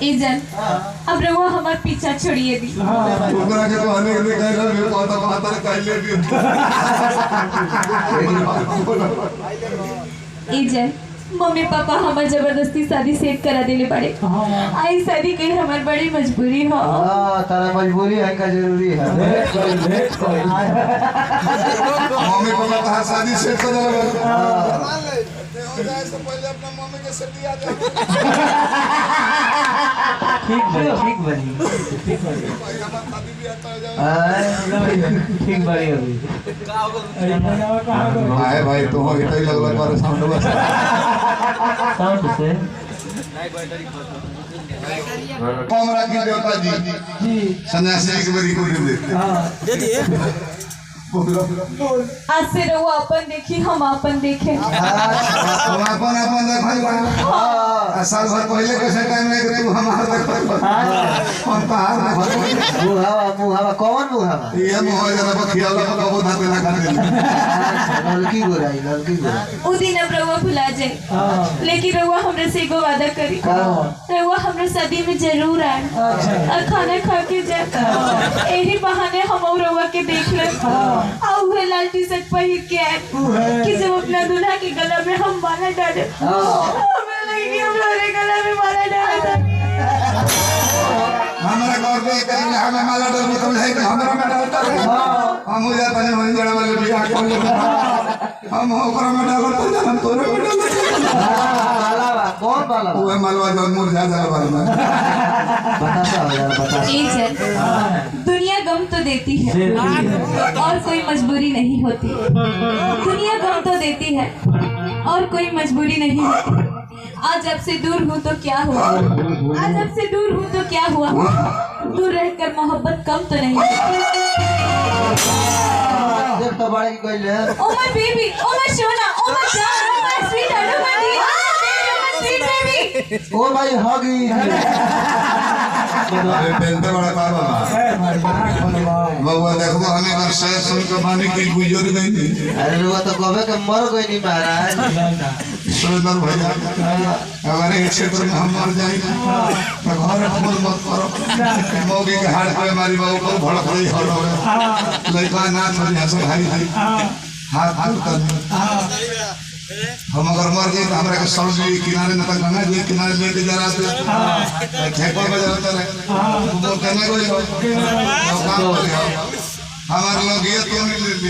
इजन अब रहुआ हमार पीछा छोड़िए दी ओकरा के तो आने के कह रहा है पता पता कहले भी इजन मम्मी पापा हमार जबरदस्ती शादी सेट करा देले बड़े आई शादी के हमार बड़ी मजबूरी हो हां तारा मजबूरी है का जरूरी है मम्मी पापा का शादी सेट कर दे मान ले जाए से पहले अपना मम्मी के सेट आ जाए ठीक बनी शादी भी आता जाए ठीक बड़ी अभी भाई भाई तो हो इतना ही लगला पर साउंड बस साउंड से कमरा की देवता जी सन्यासी की बड़ी को दे दे दिए आज से रहुआ अपन देखी हम अपन देखे हम अपन अपन देखल साल भर पहले कैसे टाइम नहीं करे तू हमार देखल हम तार मुहावा कौन मुहावा ये मोह जरा बखियाला को कबो धाते लगा दे लड़की गोराई उ दिन अब रहुआ भुला जाए लेकिन रहुआ हमरे से एगो वादा करी रहुआ हमरे शादी में जरूर आए और खाना खा के जाए यही बहाने हम और रहुआ के देख ले और वह लाल टी शर्ट पहन के आए कि जब अपना दूल्हा के गला में हम माला डाले हमें लगे कि हम लोरे गला में माला डाले हमारा घर पे कहीं हमें माला डाल के समझाई कि हमरा में डालता है हम हो जाता है वहीं जड़ा वाले बियाह कर ले हम ओकरा में डालता है हम तोरे में डालता बालावा कौन बालावा वो मालवा जो मुरझा जाला वाला बता दुनिया गम तो देती है और कोई मजबूरी नहीं होती दुनिया गम तो देती है और कोई मजबूरी नहीं होती आज अब से दूर हूँ तो क्या हुआ आज अब से दूर हूँ तो क्या हुआ दूर रहकर मोहब्बत कम तो नहीं देख तो बड़े की कहले oh my baby oh my Sona oh my जान oh my sweet oh my sweet baby ओ भाई हगी अरे बेलते बड़ा बाबा बाबा देखो हमें अगर सह सुन के माने की गुजर गई थी अरे वो तो कबे के मर गई नहीं महाराज सुरेंद्र भैया हमारे क्षेत्र में हम मर जाए तो घर फोन मत करो मौगी के हाथ पे हमारी बहू को भड़क रही हो लड़का ना थोड़ी हंसो भाई हाथ हाथ कर हम अगर मर गए तो हमारे के सब्जी किनारे न तक गंगा जी किनारे लेके जा रहा थे ठेका में जाता रहे वो कहने को हमारे लोग ये क्यों नहीं लेते